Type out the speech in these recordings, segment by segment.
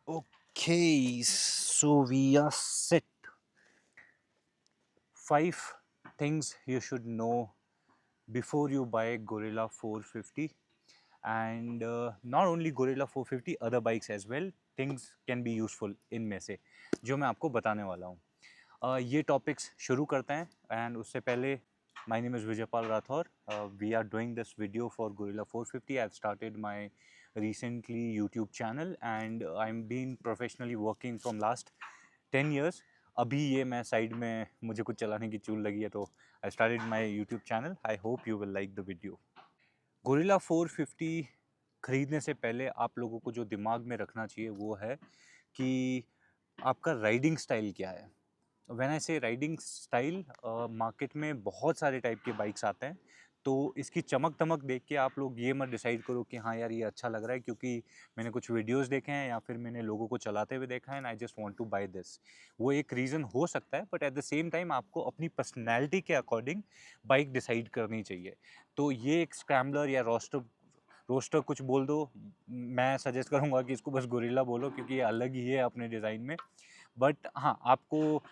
Okay, so we are set. 5 things you should know before you buy Gorilla 450, and not only Gorilla 450, other bikes as well. Things can be useful इनमें से जो मैं आपको बताने वाला हूँ. ये टॉपिक्स शुरू करते हैं एंड उससे पहले my name is Vijaypal Rathor. We are doing this video for Gorilla 450. I've started my recently YouTube channel and I'm been professionally working from last 10 years. अभी ये मैं साइड में मुझे कुछ चलाने की चूल लगी है तो I started my YouTube channel. I hope you will like the video. Gorilla 450 खरीदने से पहले आप लोगों को जो दिमाग में रखना चाहिए वो है कि आपका राइडिंग स्टाइल क्या है. व्हेन आई से राइडिंग स्टाइल, मार्केट में बहुत सारे टाइप के बाइक्स आते हैं, तो इसकी चमक दमक देख के आप लोग ये मत डिसाइड करो कि हाँ यार ये अच्छा लग रहा है क्योंकि मैंने कुछ वीडियोस देखे हैं या फिर मैंने लोगों को चलाते हुए देखा है and I just want to buy this. वो एक रीज़न हो सकता है, but at the same time आपको अपनी पर्सनैलिटी के अकॉर्डिंग बाइक डिसाइड करनी चाहिए. तो ये एक स्क्रैम्बलर या रोस्टर रोस्टर कुछ बोल दो, मैं सजेस्ट करूँगा कि इसको बस गोरिल्ला बोलो क्योंकि ये अलग ही है अपने डिज़ाइन में. बट हाँ, आपको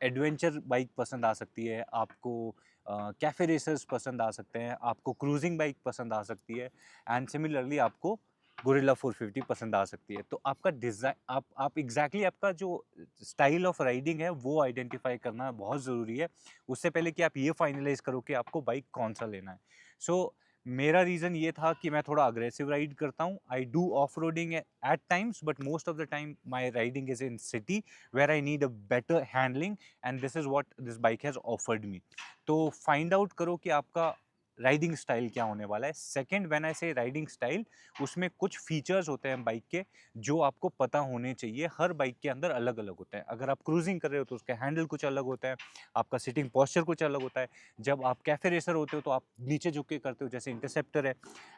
एडवेंचर बाइक पसंद आ सकती है, आपको कैफ़े रेसर्स पसंद आ सकते हैं, आपको क्रूजिंग बाइक पसंद आ सकती है एंड सिमिलरली आपको गोरिल्ला 450 पसंद आ सकती है. तो आपका डिज़ाइन आप एग्जैक्टली आपका जो स्टाइल ऑफ राइडिंग है वो आइडेंटिफाई करना बहुत ज़रूरी है, उससे पहले कि आप ये फाइनलाइज करो कि आपको बाइक कौन सा लेना है. सो मेरा रीज़न ये था कि मैं थोड़ा अग्रेसिव राइड करता हूँ. I do off roading at times, but most of the time my riding is in city where I need a better handling and this is what this bike has offered me. तो find out करो कि आपका riding style क्या होने वाला है. Second, when I से riding style, उसमें कुछ फीचर्स होते हैं बाइक के जो आपको पता होने चाहिए. हर बाइक के अंदर अलग अलग होते हैं. अगर आप क्रूजिंग कर रहे हो तो उसका हैंडल कुछ अलग होता है, आपका सिटिंग पोस्चर कुछ अलग होता है. जब आप कैफे रेसर होते हो तो आप नीचे झुक के करते हो जैसे इंटरसेप्टर है,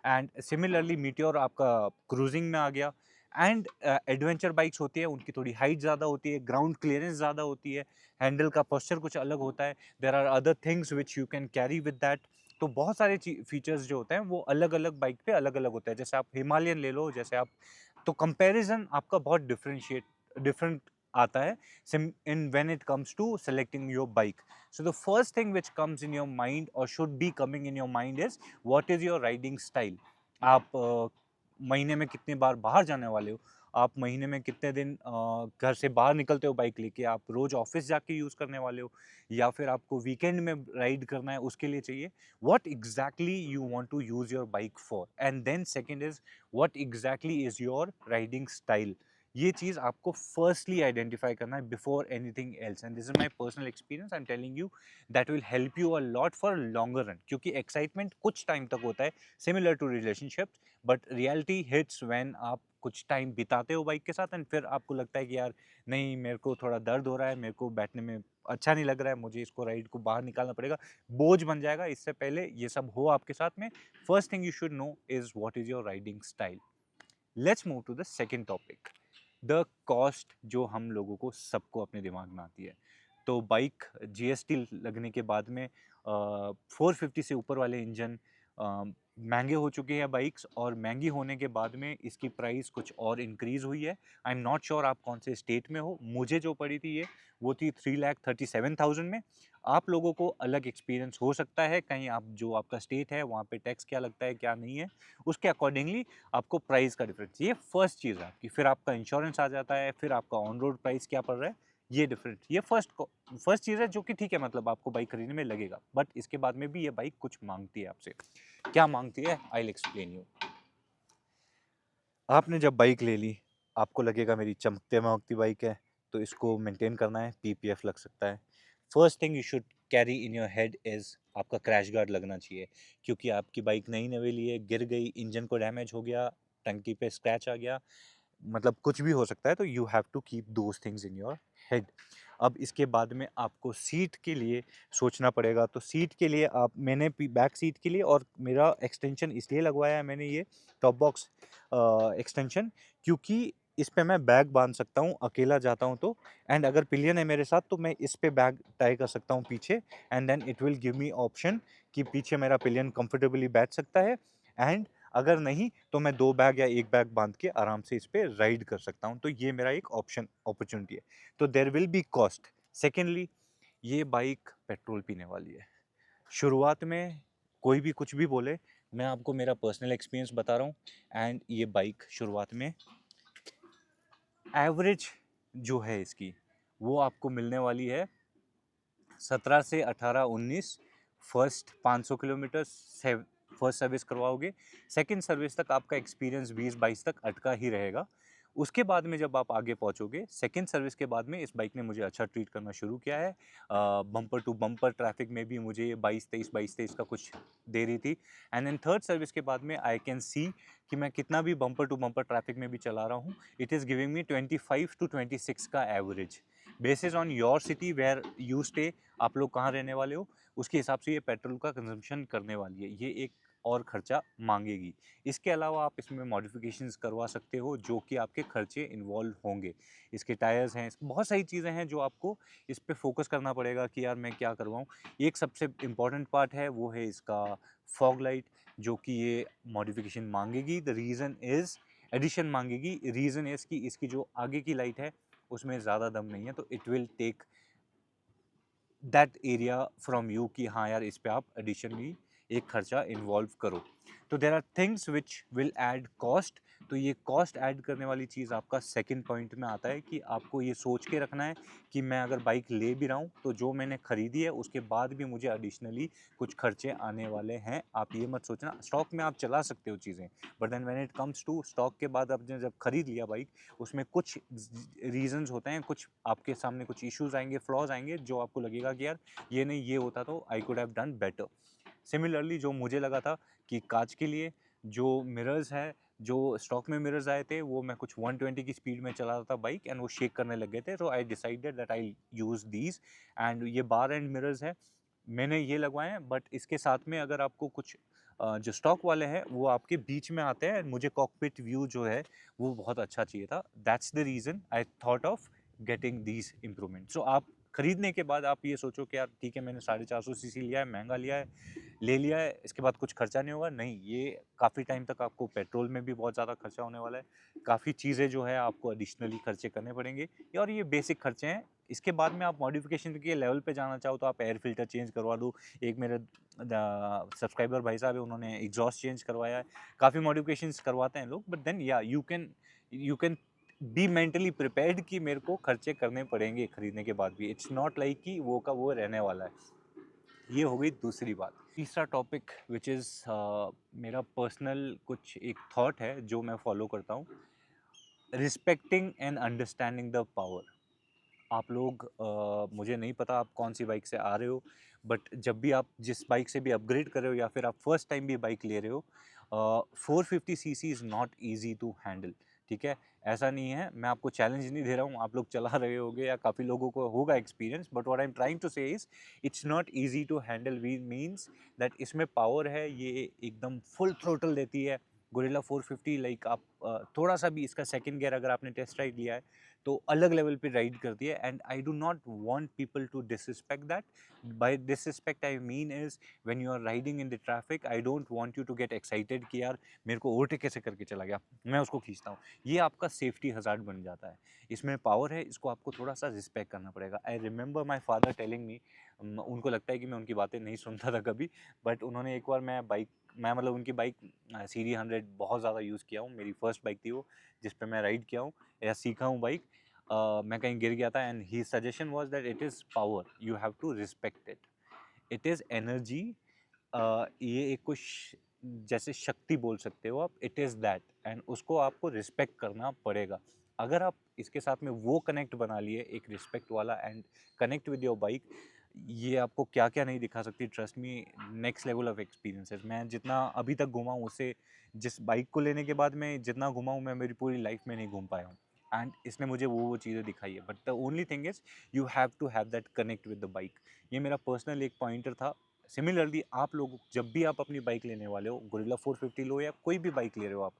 एंड सिमिलरली मीटियोर आपका क्रूजिंग में आ गया. एंड एडवेंचर बाइक्स होती है उनकी थोड़ी हाइट ज़्यादा होती है, ग्राउंड क्लियरेंस ज़्यादा होती है, हैंडल का पोस्चर कुछ अलग होता है. There are other things which you can carry with that. तो बहुत सारे फीचर्स जो होते हैं वो अलग अलग बाइक पे अलग अलग होता है. जैसे आप हिमालयन ले लो, जैसे आप, तो कंपैरिजन आपका बहुत डिफरेंट आता है in when it comes to selecting your bike. So the first thing which comes in your mind or should be coming in your mind is what is your riding style. आप महीने में कितनी बार बाहर जाने वाले हो, आप महीने में कितने दिन घर से बाहर निकलते हो बाइक लेके, आप रोज ऑफिस जाके यूज़ करने वाले हो या फिर आपको वीकेंड में राइड करना है उसके लिए चाहिए. What exactly you want to use your bike for, and then second is what exactly is your riding style. ये चीज़ आपको फर्स्टली आइडेंटिफाई करना है before anything else, and this is my personal experience. I am telling you that will help you a lot for longer run, क्योंकि excitement कुछ time तक होता है, similar to relationship, but reality hits when आप कुछ time बिताते हो bike के साथ एंड फिर आपको लगता है कि यार नहीं, मेरे को थोड़ा दर्द हो रहा है, मेरे को बैठने में अच्छा नहीं लग रहा है, मुझे इसको राइड को बाहर निकालना पड़ेगा, बोझ बन जाएगा. इससे पहले ये सब हो आपके साथ में, first thing you should know is what is your riding style. Let's move to the second topic, the cost, जो हम लोगों को सबको अपने दिमाग में आती है. तो बाइक जीएसटी लगने के बाद में 450 से ऊपर वाले इंजन महंगे हो चुके हैं बाइक्स, और महंगी होने के बाद में इसकी प्राइस कुछ और इंक्रीज़ हुई है. आई एम नॉट श्योर आप कौन से स्टेट में हो. मुझे जो पड़ी थी ये, वो थी 3,37,000 में. आप लोगों को अलग एक्सपीरियंस हो सकता है, कहीं आप जो आपका स्टेट है वहाँ पे टैक्स क्या लगता है क्या नहीं है, उसके अकॉर्डिंगली आपको प्राइस का डिफरेंस. ये फर्स्ट चीज़ है आपकी. फिर आपका इंश्योरेंस आ जाता है, फिर आपका ऑन रोड प्राइस क्या पड़ रहा है, ये डिफरेंट. ये फर्स्ट चीज़ है जो कि ठीक है, मतलब आपको बाइक खरीदने में लगेगा, बट इसके बाद में भी ये बाइक कुछ मांगती है आपसे. क्या मांगती है, आई विल एक्सप्लेन यू. आपने जब बाइक ले ली, आपको लगेगा मेरी चमकते महकती बाइक है, तो इसको मेंटेन करना है, पीपीएफ लग सकता है. First thing you should carry in your head is आपका क्रैश गार्ड लगना चाहिए, क्योंकि आपकी बाइक नई नवेली है, गिर गई, इंजन को डैमेज हो गया, टंकी पे स्क्रैच आ गया, मतलब कुछ भी हो सकता है, तो you have to keep those things in your head. अब इसके बाद में आपको सीट के लिए सोचना पड़ेगा. तो सीट के लिए मैंने बैक सीट के लिए, और मेरा एक्सटेंशन इसलिए लगवाया है मैंने ये टॉप बॉक्स एक्सटेंशन, क्योंकि इस पे मैं बैग बांध सकता हूँ, अकेला जाता हूँ तो, एंड अगर पिलियन है मेरे साथ तो मैं इस पे बैग टाई कर सकता हूँ पीछे, and then it will give me option कि पीछे मेरा पिलियन कंफर्टेबली बैठ सकता है. एंड अगर नहीं तो मैं 2 बैग या 1 बैग बांध के आराम से इस पे राइड कर सकता हूँ। तो ये मेरा एक ऑप्शन अपॉर्चुनिटी है। तो there will be cost. Secondly, ये बाइक पेट्रोल पीने वाली है। शुरुआत में कोई भी कुछ भी बोले, मैं आपको मेरा पर्सनल एक्सपीरियंस बता रहा हूँ। एंड ये बाइक शुरुआत में एवरेज जो है इसकी, वो आपको मिलने वाली है 17 से 18-19। फर्स्ट 500 किलोमीटर फर्स्ट सर्विस करवाओगे, सेकंड सर्विस तक आपका एक्सपीरियंस 20-22 तक अटका ही रहेगा। उसके बाद में जब आप आगे पहुंचोगे, सेकंड सर्विस के बाद में इस बाइक ने मुझे अच्छा ट्रीट करना शुरू किया है। बम्पर टू बम्पर ट्रैफिक में भी मुझे 22-23 का कुछ दे रही थी। एंड देन थर्ड सर्विस के बाद में आई कैन सी कि मैं कितना भी बम्पर टू बम्पर ट्रैफिक में भी चला रहा हूँ, it is giving me 25 to 26 का average. Basis on your city where you stay, आप लोग कहाँ रहने वाले हो, उसके हिसाब से ये पेट्रोल का कंजम्पशन करने वाली है। ये एक और खर्चा मांगेगी। इसके अलावा आप इसमें मॉडिफिकेशंस करवा सकते हो जो कि आपके खर्चे इन्वॉल्व होंगे। इसके टायर्स हैं, बहुत सारी चीज़ें हैं जो आपको इस पे फोकस करना पड़ेगा कि यार मैं क्या करवाऊँ। एक सबसे इम्पॉर्टेंट पार्ट है वो है इसका फॉग लाइट, जो कि ये मॉडिफिकेशन मांगेगी। द रीज़न इज़ एडिशन मांगेगी। रीज़न इज़ कि इसकी जो आगे की लाइट है उसमें ज़्यादा दम नहीं है, तो it will take that area from you कि हाँ यार इस पे आप एडिशनली एक खर्चा इन्वॉल्व करो। तो there are things which will add cost. तो ये कॉस्ट ऐड करने वाली चीज़ आपका सेकंड पॉइंट में आता है कि आपको ये सोच के रखना है कि मैं अगर बाइक ले भी रहा हूँ तो जो मैंने खरीदी है उसके बाद भी मुझे एडिशनली कुछ खर्चे आने वाले हैं। आप ये मत सोचना, स्टॉक में आप चला सकते हो चीज़ें, but then when it comes to stock के बाद आपने जब खरीद लिया बाइक, उसमें कुछ रीजंस होते हैं, कुछ आपके सामने कुछ इश्यूज आएंगे, फ्लॉज आएंगे, जो आपको लगेगा कि यार ये नहीं, ये होता तो I could have done better. Similarly जो मुझे लगा था कि कांच के लिए जो मिरर्स है, जो स्टॉक में मिरर्स आए थे, वो मैं कुछ 120 की स्पीड में चला रहा था बाइक एंड वो शेक करने लग गए थे। तो I decided that I use these. And ये बार एंड मिरर्स है, मैंने ये लगवाए हैं, बट इसके साथ में अगर आपको कुछ जो स्टॉक वाले हैं वो आपके बीच में आते हैं। मुझे कॉकपिट व्यू जो है वो बहुत अच्छा चाहिए था। That's the reason I thought of getting these improvement. So आप खरीदने के बाद आप ये सोचो कि यार ठीक है, मैंने 450 सीसी लिया है, महंगा लिया है, ले लिया है, इसके बाद कुछ खर्चा नहीं होगा। नहीं, ये काफ़ी टाइम तक आपको पेट्रोल में भी बहुत ज़्यादा खर्चा होने वाला है। काफ़ी चीज़ें जो है आपको एडिशनली खर्चे करने पड़ेंगे, और ये बेसिक खर्चे हैं। इसके बाद में आप मॉडिफिकेशन के लेवल पे जाना चाहो तो आप एयर फिल्टर चेंज करवा दो। एक मेरे सब्सक्राइबर भाई साहब है, उन्होंने एग्जॉस्ट चेंज करवाया है। काफ़ी मॉडिफिकेशंस करवाते हैं लोग, बट देन या you can be mentally prepared कि मेरे को खर्चे करने पड़ेंगे खरीदने के बाद भी। इट्स नॉट लाइक कि वो का वो रहने वाला है। ये हो गई दूसरी बात। तीसरा टॉपिक विच इज़ मेरा पर्सनल कुछ एक थॉट है जो मैं फॉलो करता हूँ, respecting and understanding the power. आप लोग मुझे नहीं पता आप कौन सी बाइक से आ रहे हो, बट जब भी आप जिस बाइक से भी अपग्रेड कर रहे हो या फिर आप फर्स्ट टाइम भी बाइक ले रहे हो, 450 CC is not easy to handle. ठीक है, ऐसा नहीं है, मैं आपको चैलेंज नहीं दे रहा हूँ, आप लोग चला रहे होगे या काफ़ी लोगों को होगा experience, but what I am trying to say is it's not easy to handle. We means that इसमें पावर है, ये एकदम फुल थ्रोटल देती है। गोरिल्ला 450 लाइक आप थोड़ा सा भी इसका सेकंड गियर अगर आपने टेस्ट राइड लिया है तो अलग लेवल पे राइड करती है। And I do not want people to disrespect that. By disrespect I mean is when you are riding in the traffic, I don't want you to get excited कि यार मेरे को ओवरटेक कैसे करके चला गया, मैं उसको खींचता हूँ। ये आपका सेफ्टी हजार्ड बन जाता है। इसमें पावर है, इसको आपको थोड़ा सा रिस्पेक्ट करना पड़ेगा। I remember my father telling me, उनको लगता है कि मैं उनकी बातें नहीं सुनता था कभी, बट उन्होंने एक बार मैं मतलब उनकी बाइक सीरी 100 बहुत ज़्यादा यूज़ किया हूँ। मेरी फर्स्ट बाइक थी वो, जिस पे मैं राइड किया हूँ या सीखा हूँ बाइक। मैं कहीं गिर गया था and he suggestion was that it is power, you have to respect it, it is energy. ये एक कुछ जैसे शक्ति बोल सकते हो आप, इट इज़ दैट, एंड उसको आपको रिस्पेक्ट करना पड़ेगा। अगर आप इसके साथ में वो कनेक्ट बना लिए एक रिस्पेक्ट वाला and connect with your bike, ये आपको क्या क्या नहीं दिखा सकती। Trust me, next level of experiences. मैं जितना अभी तक घुमा हूँ उससे, जिस बाइक को लेने के बाद मैं जितना घुमा हूँ, मैं मेरी पूरी लाइफ में नहीं घूम पाया हूँ। एंड इसने मुझे वो चीज़ें दिखाई है, but the only thing is you have to have that connect with the bike. ये मेरा पर्सनल एक पॉइंटर था। सिमिलरली आप लोग जब भी आप अपनी बाइक लेने वाले हो, गोरिल्ला 450 लो या कोई भी बाइक ले रहे हो आप,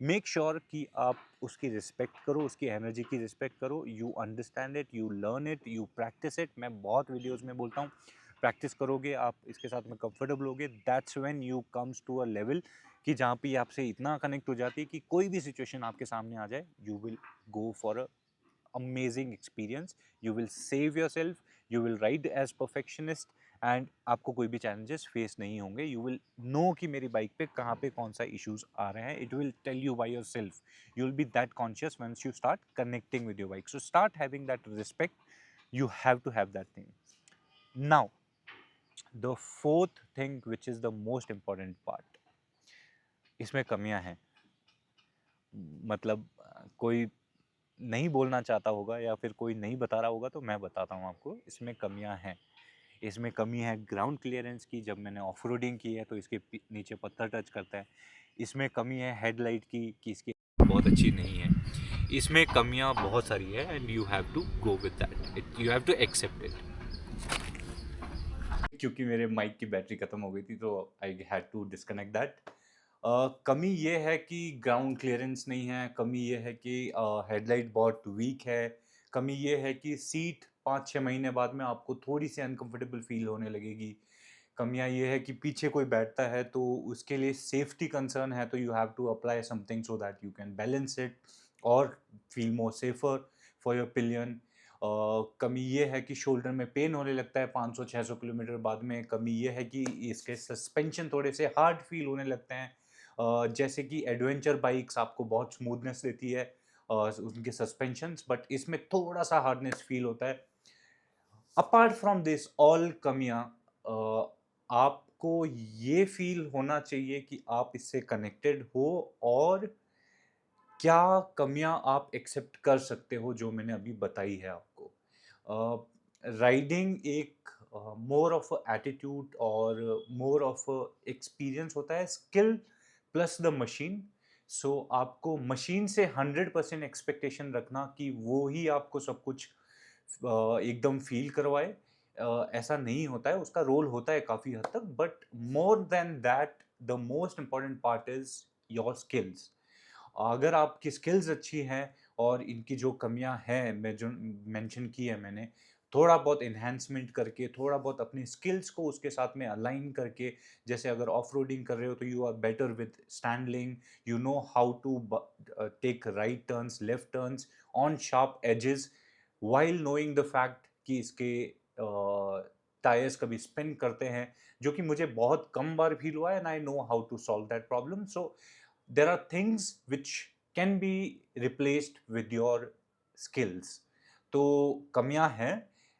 मेक श्योर कि आप उसकी रिस्पेक्ट करो, उसकी एनर्जी की रिस्पेक्ट करो। You understand it, you learn it, you practice it. मैं बहुत वीडियोज़ में बोलता हूँ, प्रैक्टिस करोगे आप इसके साथ में कंफर्टेबल होगे, that's when you comes to a level कि जहाँ पे ये आपसे इतना कनेक्ट हो जाती है कि कोई भी सिचुएशन आपके सामने आ जाए, you will go for a amazing experience, you will save yourself, you will ride as perfectionist, and आपको कोई भी चैलेंजेस फेस नहीं होंगे। यू विल नो कि मेरी बाइक पे कहाँ पे कौन सा इश्यूज आ रहे हैं। It will tell you by yourself. You will be that conscious once you start connecting with your bike. So start having that respect, you have to have that thing. Now, the fourth thing which is the most important part, इसमें कमियां हैं। मतलब कोई नहीं बोलना चाहता होगा या फिर कोई नहीं बता रहा होगा, तो मैं बताता हूँ आपको, इसमें कमियां हैं। इसमें कमी है ग्राउंड क्लियरेंस की, जब मैंने ऑफ रोडिंग की है तो इसके नीचे पत्थर टच करता है। इसमें कमी है हेडलाइट की, कि इसकी बहुत अच्छी नहीं है। इसमें कमियां बहुत सारी है, and you have to go with that, you have to accept it. क्योंकि मेरे माइक की बैटरी खत्म हो गई थी, तो I had to disconnect that. कमी ये है कि ग्राउंड क्लियरेंस नहीं है, कमी ये है कि हेडलाइट बहुत वीक है, कमी ये है कि सीट 5-6 महीने बाद में आपको थोड़ी सी अनकंफर्टेबल फील होने लगेगी। कमियां ये है कि पीछे कोई बैठता है तो उसके लिए सेफ्टी कंसर्न है, तो you have to apply something so that you can balance it और feel more safer for your pillion. कमी ये है कि शोल्डर में पेन होने लगता है 500-600 किलोमीटर बाद में। कमी ये है कि इसके सस्पेंशन थोड़े से हार्ड फील होने लगते हैं। जैसे कि एडवेंचर बाइक्स आपको बहुत स्मूथनेस देती है उनके सस्पेंशंस, बट इसमें थोड़ा सा हार्डनेस फील होता है। अपार्ट फ्रॉम दिस ऑल कमियां, आपको ये फील होना चाहिए कि आप इससे कनेक्टेड हो, और क्या कमियां आप एक्सेप्ट कर सकते हो जो मैंने अभी बताई है आपको। राइडिंग एक मोर ऑफ एटीट्यूड और मोर ऑफ एक्सपीरियंस होता है, स्किल प्लस द मशीन। सो आपको मशीन से 100% एक्सपेक्टेशन रखना कि वो ही आपको सब कुछ एकदम फील करवाए, ऐसा नहीं होता है। उसका रोल होता है काफ़ी हद तक, but more than that the most important part is your skills. अगर आपकी स्किल्स अच्छी हैं और इनकी जो कमियां हैं मैं जो मेंशन की है मैंने, थोड़ा बहुत इन्हेंसमेंट करके, थोड़ा बहुत अपनी स्किल्स को उसके साथ में अलाइन करके, जैसे अगर ऑफ रोडिंग कर रहे हो तो you are better with standing, you know how to take right turns, left turns on sharp edges, while knowing the fact कि इसके टायर्स कभी स्पिन करते हैं, जो कि मुझे बहुत कम बार फील हुआ है, and I know how to solve that problem. So there are things which can be replaced with your skills। तो कमियां हैं,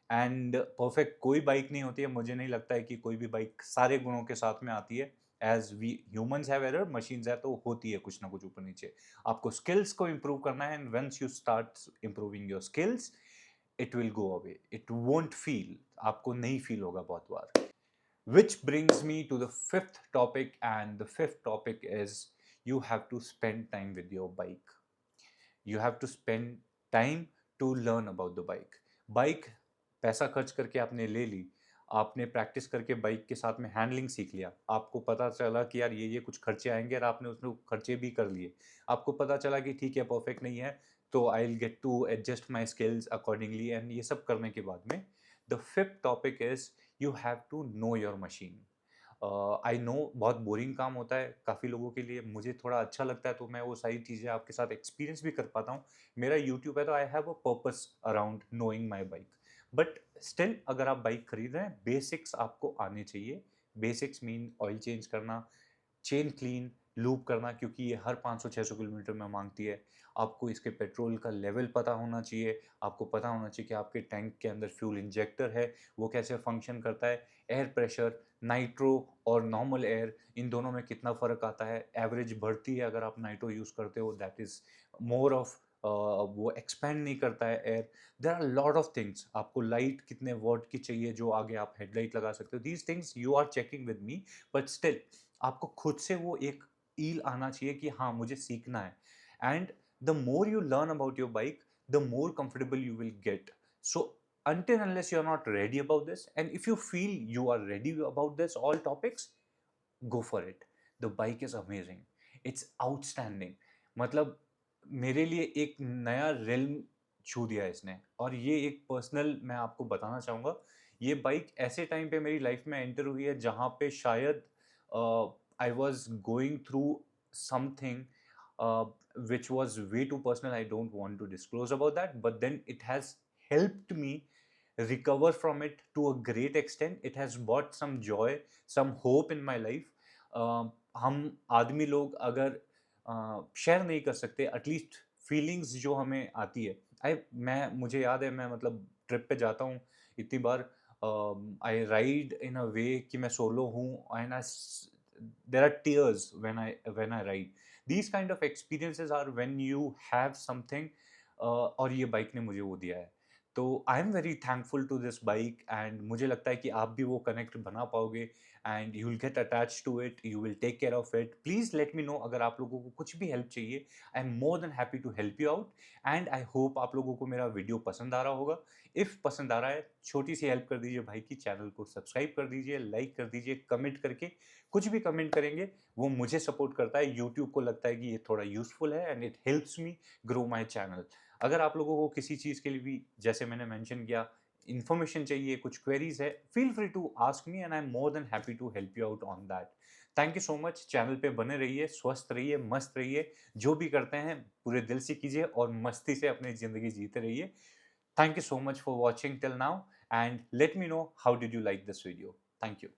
एंड परफेक्ट कोई बाइक नहीं होती है। मुझे नहीं लगता है कि कोई भी बाइक सारे गुणों के साथ में आती है। As we humans have error, machines है तो होती है कुछ ना कुछ ऊपर नीचे। आपको स्किल्स को इम्प्रूव करना है, and once you start improving your skills, it will go away, it won't feel, आपको नहीं फील होगा बहुत बार। Which brings me to the fifth topic, and the fifth topic is you have to spend time with your bike. You have to spend time to learn about the bike. Bike पैसा खर्च करके आपने ले ली, आपने practice करके bike के साथ में हैंडलिंग सीख लिया, आपको पता चला कि यार ये कुछ खर्चे आएंगे, और आपने उसमें खर्चे भी कर लिए। आपको पता चला कि ठीक है परफेक्ट नहीं है, तो I will get to adjust my skills accordingly, and ये सब करने के बाद में the fifth topic is you have to know your machine. I know बहुत बोरिंग काम होता है काफ़ी लोगों के लिए, मुझे थोड़ा अच्छा लगता है तो मैं वो सारी चीज़ें आपके साथ एक्सपीरियंस भी कर पाता हूँ। मेरा यूट्यूब है तो I have a purpose around knowing my bike. But still अगर आप बाइक खरीद रहे हैं, बेसिक्स आपको आने चाहिए। बेसिक्स मीन ऑयल चेंज करना, चेन क्लीन, लूप करना, क्योंकि ये हर 500-600 किलोमीटर में मांगती है। आपको इसके पेट्रोल का लेवल पता होना चाहिए, आपको पता होना चाहिए कि आपके टैंक के अंदर फ्यूल इंजेक्टर है, वो कैसे फंक्शन करता है, एयर प्रेशर, नाइट्रो और नॉर्मल एयर, इन दोनों में कितना फ़र्क आता है, एवरेज बढ़ती है अगर आप नाइट्रो यूज़ करते हो, दैट इज़ मोर ऑफ वो एक्सपैंड नहीं करता है air. There are lot of things. आपको लाइट कितने वॉट की चाहिए जो आगे आप हेडलाइट लगा सकते हो, these things you are checking with me, but still आपको खुद से वो एक ईल आना चाहिए कि हाँ मुझे सीखना है। And the more you learn about your bike, the more comfortable you will gate. So until unless you are not ready about this, and if you feel you are ready about this all topics, go for it. The bike is amazing, it's outstanding। मतलब मेरे लिए एक नया realm छू दिया इसने, और ये एक पर्सनल मैं आपको बताना चाहूँगा। ये बाइक ऐसे टाइम पे मेरी लाइफ में एंटर हुई है जहाँ पे शायद I was going through something uh, which was way too personal. I don't want to disclose about that, but then it has helped me recover from it to a great extent. It has brought some joy, some hope in my life. हम आदमी लोग अगर share नहीं कर सकते at least feelings जो हमें आती है, आई मैं मुझे याद है, मैं मतलब ट्रिप पे जाता हूँ इतनी बार, आई राइड इन अ वे कि मैं सोलो हूँ and I there are tears when I ride. These kind of experiences are when you have something, और ये बाइक ने मुझे वो दिया है. तो I am very thankful to this bike and मुझे लगता है कि आप भी वो कनेक्ट बना पाओगे and you will get attach to it, you will take care of it. Please let me know अगर आप लोगों को कुछ भी हेल्प चाहिए. I am more than happy to help you out and I hope आप लोगों को मेरा वीडियो पसंद आ रहा होगा. इफ पसंद आ रहा है, छोटी सी हेल्प कर दीजिए भाई की, चैनल को सब्सक्राइब कर दीजिए, लाइक कर दीजिए, कमेंट करके कुछ भी कमेंट करेंगे वो मुझे सपोर्ट करता है. यूट्यूब को लगता है कि ये थोड़ा यूजफुल है and it helps me grow my channel. अगर आप लोगों को किसी चीज़ के लिए भी, जैसे मैंने मेंशन किया, इन्फॉर्मेशन चाहिए, कुछ क्वेरीज है, feel free to ask me and I am more than happy to help you out on that. Thank you so much. Channel पे बने रहिए, स्वस्थ रहिए, मस्त रहिए. जो भी करते हैं पूरे दिल से कीजिए और मस्ती से अपनी ज़िंदगी जीते रहिए. Thank you so much for watching till now and let me know how did you like this video. Thank you.